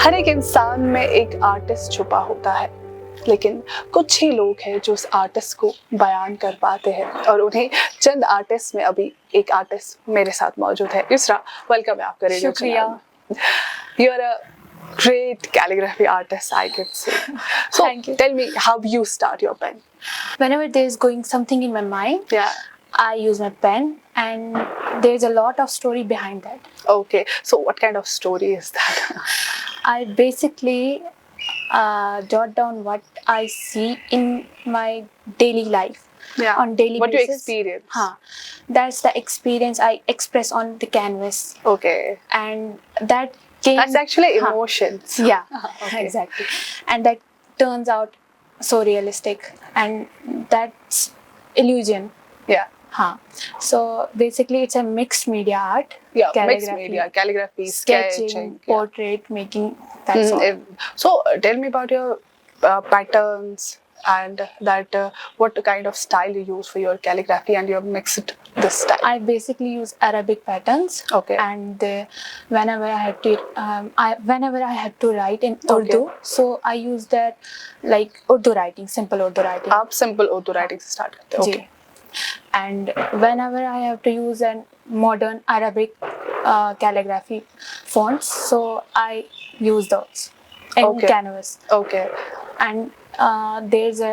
हर एक इंसान में एक आर्टिस्ट छुपा होता है, लेकिन कुछ ही लोग हैं जो उस आर्टिस्ट को बयान कर पाते हैं और उन्हें चंद आर्टिस्ट में अभी एक आर्टिस्ट मेरे साथ मौजूद है। युसरा, वेलकम है आपका radio channel. You are a great calligraphy artist, I could say. So Thank you. tell me how you start your pen. Whenever there's going something in my mind, Yeah. I use my pen, and there's a lot of story behind that. Okay. So what kind of story is that? I basically jot down what I see in my daily life. Yeah. On daily What you basis. experience? That's the experience I express on the canvas, Okay. and that came. That's actually emotions. Yeah, Okay. exactly, and that turns out so realistic, and that's illusion. Yeah. So basically, it's a mixed media art. Yeah. Mixed media, calligraphy, sketching, sketching, portrait making. That's all. So tell me about your patterns and that what kind of style you use for your calligraphy and your mixed this style. I basically use Arabic patterns. Okay. And whenever I had to write in Urdu, so I use that like Urdu writing, simple Urdu writing. आप simple Urdu writing से start करते हो. Okay. And whenever I have to use a modern Arabic calligraphy fonts, so I use those in canvas. Okay. And there's a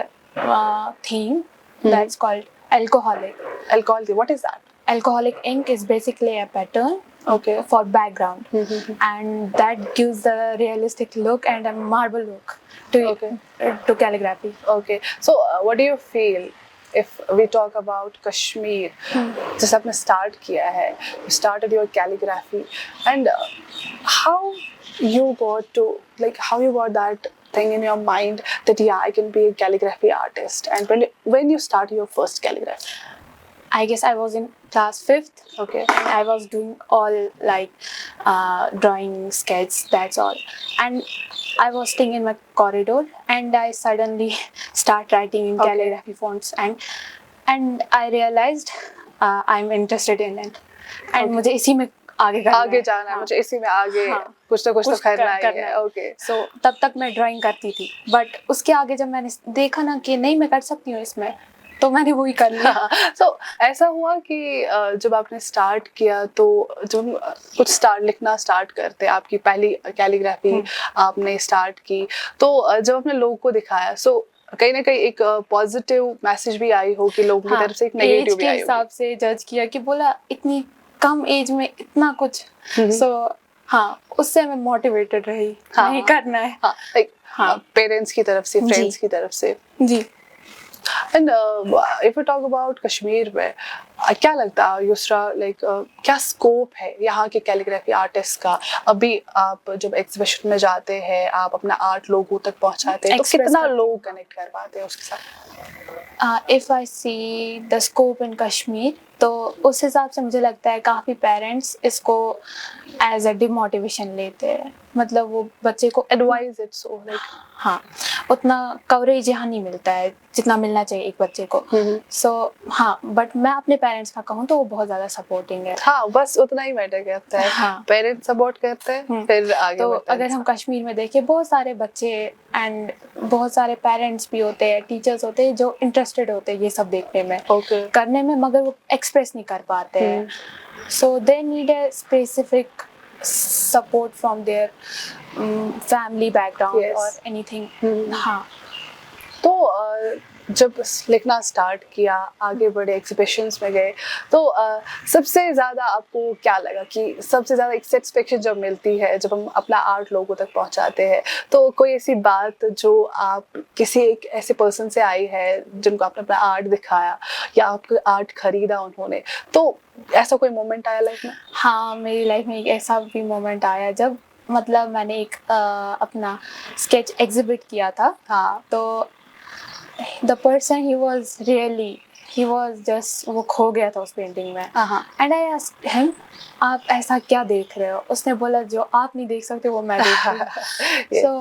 theme that's called alcoholic. Alcoholic, what is that? Alcoholic ink is basically a pattern. Okay. For background. And that gives the realistic look and a marble look to calligraphy. Okay. So what do you feel if we talk about Kashmir? जैसे आपने start किया है, you started your calligraphy, and how you got that thing in your mind that yeah, I can be a calligraphy artist, and when you started your first calligraphy? I guess I was in class 5th. Okay. And I was doing all like drawing, sketch, that's all. And I was sitting in my corridor, and I suddenly start writing in calligraphy fonts, and I realized I'm interested in it. And मुझे इसी में आगे जाना है, मुझे इसी में आगे कुछ तो करना है. Okay. So तब तक मैं ड्राइंग करती थी, बट उसके आगे जब मैंने देखा ना कि नहीं मैं कर सकती हूँ इसमें, तो मैंने वही कर लिया. So ऐसा हुआ कि जब आपने स्टार्ट किया तो जब कुछ लिखना स्टार्ट करते, आपकी पहली कैलीग्राफी आपने स्टार्ट की, तो जब आपने लोगों को दिखाया, सो कहीं ना कहीं एक पॉजिटिव मैसेज भी आई हो कि लोगों की तरफ से एक नेगेटिव भी आई हो? एज के हिसाब से जज किया कि बोला इतनी कम एज में इतना कुछ. सो उससे मैं मोटिवेटेड रही. नहीं करना है. पेरेंट्स की तरफ से, फ्रेंड्स की तरफ से. जी. And if we talk about Kashmir में, क्या लगता है युसरा, क्या स्कोप है यहाँ के कैलीग्राफी आर्टिस्ट का? अभी आप जब एग्जीबिशन में जाते हैं, आप अपना आर्ट लोगों तक पहुँचाते हैं, तो कितना लोग कनेक्ट कर पाते हैं उसके साथ? If I see the scope in Kashmir, तो उस हिसाब से मुझे लगता है काफ़ी पेरेंट्स इसको एज अ डिमोटिवेशन लेते हैं. मतलब वो बच्चे को एडवाइज इट सो उतना कवरेज यहाँ नहीं मिलता है जितना मिलना चाहिए एक बच्चे को. सो बट मैं अपने पेरेंट्स का कहूँ तो वो बहुत ज़्यादा सपोर्टिंग है. बस उतना ही मैटर करता है. पेरेंट्स सपोर्ट करते हैं, फिर आगे तो अगर हम कश्मीर में देखें, बहुत सारे बच्चे एंड बहुत सारे पेरेंट्स भी होते हैं, टीचर्स होते हैं जो इंटरेस्टेड होते हैं ये सब देखने में, करने में, मगर वो एक्सप्रेस नहीं कर पाते हैं. So they need a specific support from their family background. Yes. Or anything. तो जब लिखना स्टार्ट किया, आगे बढ़े, एग्जीबिशंस में गए, तो सबसे ज़्यादा आपको क्या लगा कि सबसे ज़्यादा एक सेटिस्फेक्शन जब मिलती है जब हम अपना आर्ट लोगों तक पहुंचाते हैं? तो कोई ऐसी बात जो आप किसी एक ऐसे पर्सन से आई है जिनको आपने अपना आर्ट दिखाया या आपका आर्ट खरीदा उन्होंने, तो ऐसा कोई मोमेंट आया लाइफ में? मेरी लाइफ में एक ऐसा भी मोमेंट आया जब मतलब मैंने एक अपना स्केच एग्जिबिट किया था. तो the person he was just वो खो गया था उस पेंटिंग में. And I asked him, आप ऐसा क्या देख रहे हो? उसने बोला जो आप नहीं देख सकते वो मैं देख रही हूँ. So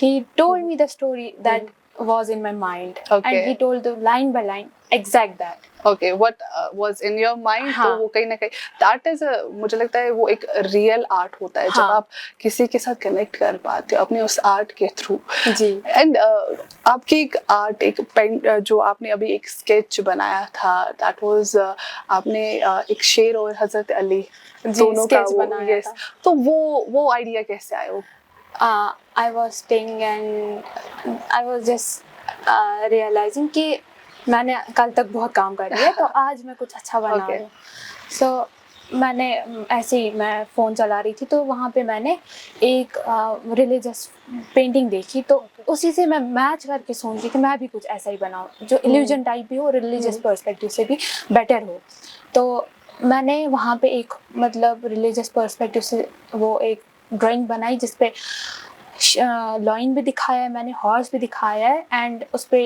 he told me the story that was in my mind. And he told the line by line exact that. Okay, what was in your mind, हाँ. तो वो कहीं ना कहीं दैट इज, मुझे लगता है वो एक रियल आर्ट होता है जब हाँ. आप किसी के साथ कनेक्ट कर पाते हो अपने उस आर्ट के थ्रू। जी. एंड आपकी एक आर्ट, एक पेंट जो आपने अभी एक स्केच बनाया था, दैट वाज आपने एक शेर और हजरत अली दोनों का sketch वो, बनाया यस, था. तो वो आइडिया कैसे आया? वो I was staying and I was just realizing कि मैंने कल तक बहुत काम कर लिया तो आज मैं कुछ अच्छा बना Okay. रही हूँ. So मैंने ऐसे ही मैं फ़ोन चला रही थी तो वहाँ पे मैंने एक रिलीजियस पेंटिंग देखी तो उसी से मैं मैच करके सोच रही थी मैं भी कुछ ऐसा ही बनाऊँ जो इल्यूजन टाइप भी हो, रिलीजियस पर्सपेक्टिव से भी बेटर हो. तो मैंने वहाँ पे एक मतलब रिलीजियस पर्सपेक्टिव से वो एक ड्राइंग बनाई जिसपे लॉइन भी दिखाया है मैंने, हॉर्स भी दिखाया है एंड उस पे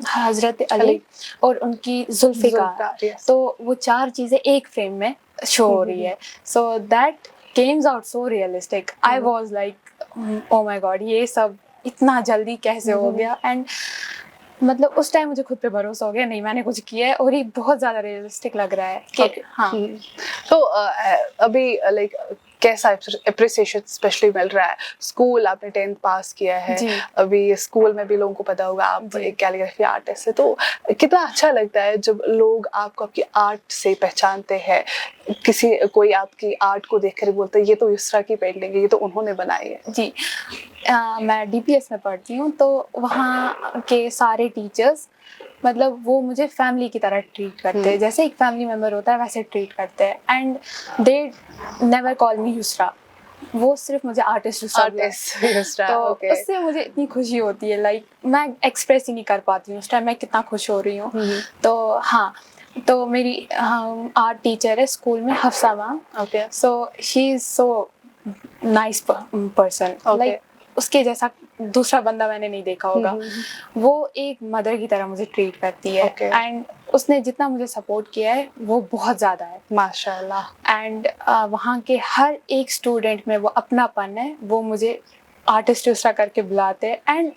हजरत अली और उनकी जुल्फ़िकार. yes. तो वो चार चीज़ें एक फ्रेम में शो हो रही है. So that Kemps out so realistic. I was like oh my God, ये सब इतना जल्दी कैसे हो गया. एंड मतलब उस टाइम मुझे खुद पे भरोसा हो गया, नहीं मैंने कुछ किया है और ये बहुत ज़्यादा रियलिस्टिक लग रहा है कि Okay. हाँ. तो अभी लाइक कैसा अप्रिसिएशन स्पेशली मिल रहा है? स्कूल आपने 10th पास किया है, जी. अभी स्कूल में भी लोगों को पता होगा आप जी. एक कैलीग्राफी आर्टिस्ट है, तो कितना अच्छा लगता है जब लोग आपको आपकी आर्ट से पहचानते हैं, कोई आपकी आर्ट को देखकर बोलता है ये तो युसरा की पेंटिंग है, ये तो उन्होंने बनाई है. जी. मैं DPS में पढ़ती हूँ तो वहाँ के सारे टीचर्स मतलब वो मुझे फैमिली की तरह ट्रीट करते हैं, जैसे एक फैमिली मेम्बर होता है वैसे ट्रीट करते हैं. एंड दे नेवर कॉल मी युसरा, वो सिर्फ मुझे आर्टिस्ट युसरा. तो Okay. उससे मुझे इतनी खुशी होती है, लाइक मैं एक्सप्रेस ही नहीं कर पाती हूँ उस टाइम मैं कितना खुश हो रही हूँ. तो हाँ, तो मेरी आर्ट टीचर है स्कूल में, Hafsa ma'am. Okay. So she is so nice person. Like उसके जैसा दूसरा बंदा मैंने नहीं देखा होगा. वो एक मदर की तरह मुझे ट्रीट करती है. एंड उसने जितना मुझे सपोर्ट किया है वो बहुत ज़्यादा है, माशाल्लाह. एंड वहाँ के हर एक स्टूडेंट में वो अपनापन है, वो मुझे आर्टिस्ट दूसरा करके बुलाते हैं. And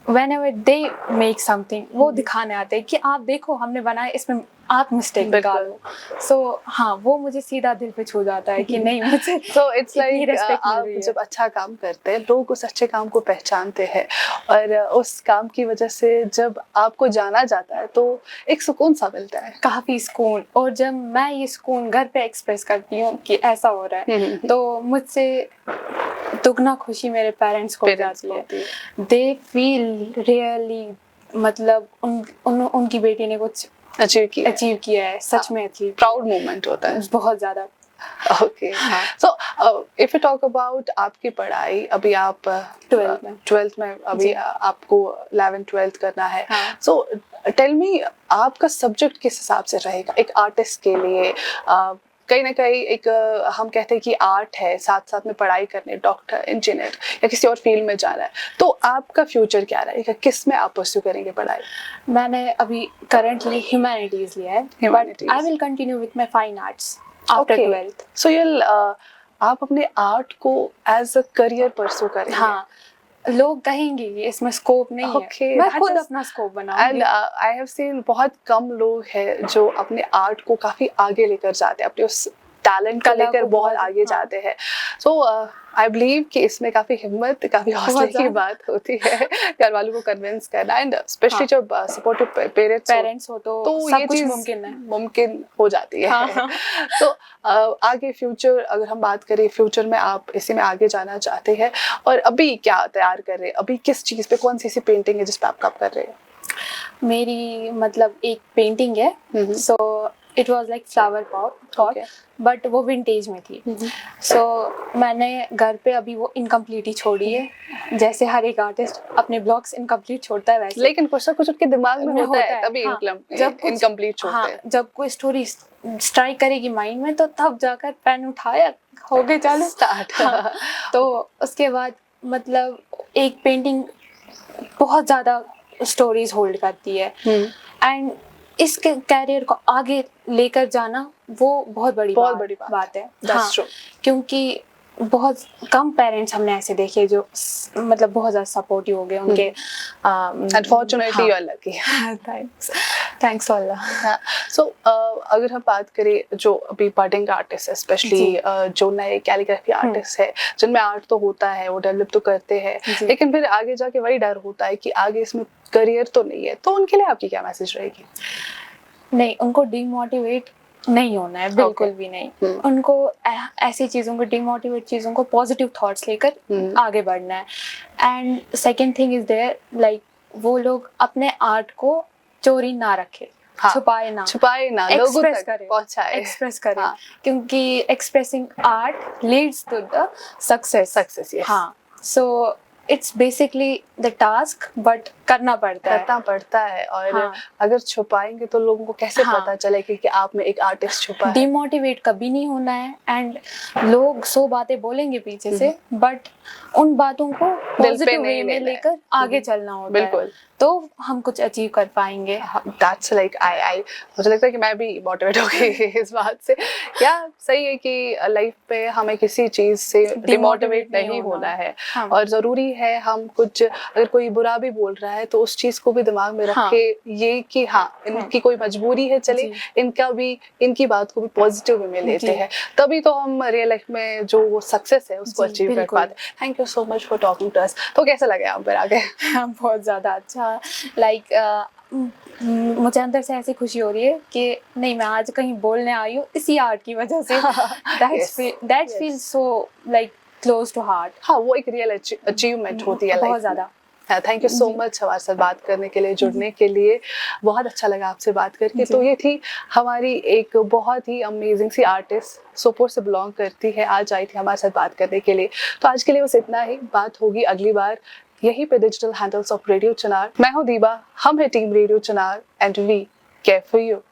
whenever they make something वो दिखाने आते हैं कि आप देखो हमने बनाया, इसमें आप मिस्टेक निकालो. सो हाँ, वो मुझे सीधा दिल पे छू जाता है कि नहीं मुझे तो इट्स लाइक respect मिल आप रही है. जब अच्छा काम करते हैं लोग उस अच्छे काम को पहचानते हैं और उस काम की वजह से जब आपको जाना जाता है तो एक सुकून सा मिलता है. काफ़ी सुकून. और जब मैं ये सुकून घर पे एक्सप्रेस करती हूँ कि ऐसा हो रहा है तो मुझसे दुगना खुशी मेरे पेरेंट्स को जाती है. दे फील रियली मतलब उनकी बेटी ने कुछ अचीव किया है, सच में अचीव. प्राउड मोमेंट होता है बहुत ज़्यादा. Okay. So if you talk about आपकी पढ़ाई, अभी आप 12th में अभी आपको 11th 12th करना है. सो टेल मी, आपका सब्जेक्ट किस हिसाब से रहेगा एक आर्टिस्ट के लिए? कहीं ना कहीं एक हम कहते हैं कि आर्ट है, साथ साथ में पढ़ाई करने, डॉक्टर, इंजीनियर या किसी और फील्ड में जाना है, तो आपका फ्यूचर क्या रहेगा? किस में आप परस्यू करेंगे पढ़ाई? मैंने अभी करंटली ह्यूमैनिटीज़ लिया है, but I will continue with my fine arts after 12th. सो आप अपने आर्ट को एज अ करियर परस्यू करेंगे? हाँ, लोग कहेंगे इसमें स्कोप नहीं है, मैं खुद अपना स्कोप बनाऊंगी. एंड आई हैव सीन बहुत कम लोग हैं जो अपने आर्ट को काफी आगे लेकर जाते हैं, अपने उस टैलेंट को लेकर बहुत आगे जाते हैं. सो आई बिलीव कि इसमें काफी हिम्मत, काफी हौसले की बात होती है घर वालों को कन्विंस करना. एंड स्पेशली जब सपोर्टिव पेरेंट्स हो तो सब ये कुछ चीज मुमकिन हो जाती है. तो आगे फ्यूचर, अगर हम बात करें फ्यूचर में आप इसी में आगे जाना चाहते हैं और अभी क्या तैयार कर रहे हैं? अभी किस चीज पे, कौन सी ऐसी पेंटिंग है जिस पे आप काम कर रहे हैं? मेरी मतलब एक पेंटिंग है. So it was like flower pot, but वो विंटेज में थी. सो मैंने घर पे अभी वो इनकम्प्लीट ही छोड़ी है, जैसे हर एक आर्टिस्ट अपने ब्लॉग्स इनकम्प्लीट छोड़ता है वैसे. लेकिन कुछ ना कुछ उनके दिमाग में होता है तभी जब इनकम्प्लीट छोड़ते हैं. जब कोई स्टोरी स्ट्राइक करेगी माइंड में तो तब जाकर पेन उठाया, हो गए चालू स्टार्ट. तो उसके बाद मतलब एक पेंटिंग बहुत ज़्यादा स्टोरीज होल्ड करती है. एंड इस कैरियर को आगे लेकर जाना वो बहुत बड़ी बात है. हाँ, क्योंकि बहुत कम पेरेंट्स हमने ऐसे देखे जो मतलब बहुत ज़्यादा सपोर्टिव हो गए उनके. Unfortunately you are lucky. Thanks. Thanks Allah. हाँ, सो अगर हम बात करें जो अभी बडिंग आर्टिस्ट है, स्पेशली जी। जो नए कैलीग्राफी आर्टिस्ट है, जिनमें आर्ट तो होता है, वो डेवलप तो करते हैं, जी। लेकिन फिर आगे जाके वही डर होता है कि आगे इसमें करियर तो नहीं है, तो उनके लिए आपकी क्या मैसेज रहेगी? नहीं, उनको डिमोटिवेट नहीं होना है, बिल्कुल भी नहीं। उनको ऐसी चीज़ों को, डिमोटिवेट चीज़ों को पॉजिटिव थॉट्स लेकर आगे बढ़ना है। And second thing is there, like वो लोग अपने आर्ट को चोरी ना रखे, हाँ, छुपाए ना, लोगों एक्सप्रेस तक करें, पहुंचाए। एक्सप्रेस करें, हाँ, क्योंकि expressing art leads to the success. yes. हाँ, so it's basically the task, but करना पड़ता है। और हाँ। अगर छुपाएंगे तो लोगों को कैसे हाँ। पता चलेगा कि आप में एक आर्टिस्ट छुपा है? डिमोटिवेट कभी नहीं होना है। एंड लोग 100 बातें बोलेंगे पीछे से, बट उन बातों को पॉजिटिव वे में लेकर आगे चलना होता बिल्कुल। है, तो हम कुछ अचीव कर पाएंगे। दैट्स लाइक आई मुझे लगता है कि मैं भी मोटिवेट हो गई इस बात से। या सही है कि लाइफ पे हमें किसी चीज से डिमोटिवेट नहीं होना है। हाँ। और जरूरी है हम कुछ, अगर कोई बुरा भी बोल रहा है तो उस चीज को भी दिमाग में रख के ये कि हाँ इनकी कोई मजबूरी है, चले इनकी बात को भी पॉजिटिव वे में लेते हैं, तभी तो हम रियल लाइफ में जो सक्सेस है उसको अचीव कर पाते हैं। Thank you so much for talking to us. तो कैसा लगा यहाँ पर आगे? बहुत ज़्यादा अच्छा, लाइक मुझे अंदर से ऐसी खुशी हो रही है कि नहीं, मैं आज कहीं बोलने आई हूँ इसी आर्ट की वजह से। That feels so like close to heart. हाँ, वो एक रियल अचीवमेंट होती है बहुत ज़्यादा। थैंक यू सो मच हमारे साथ बात करने के लिए, जुड़ने के लिए। बहुत अच्छा लगा आपसे बात करके। तो ये थी हमारी एक बहुत ही अमेजिंग सी आर्टिस्ट, सोपोर से बिलोंग करती है, आज आई थी हमारे साथ बात करने के लिए। तो आज के लिए बस इतना ही, बात होगी अगली बार यहीं पे digital handles of radio Chinar. मैं हूँ दीबा, हम है team radio Chinar and we care for you.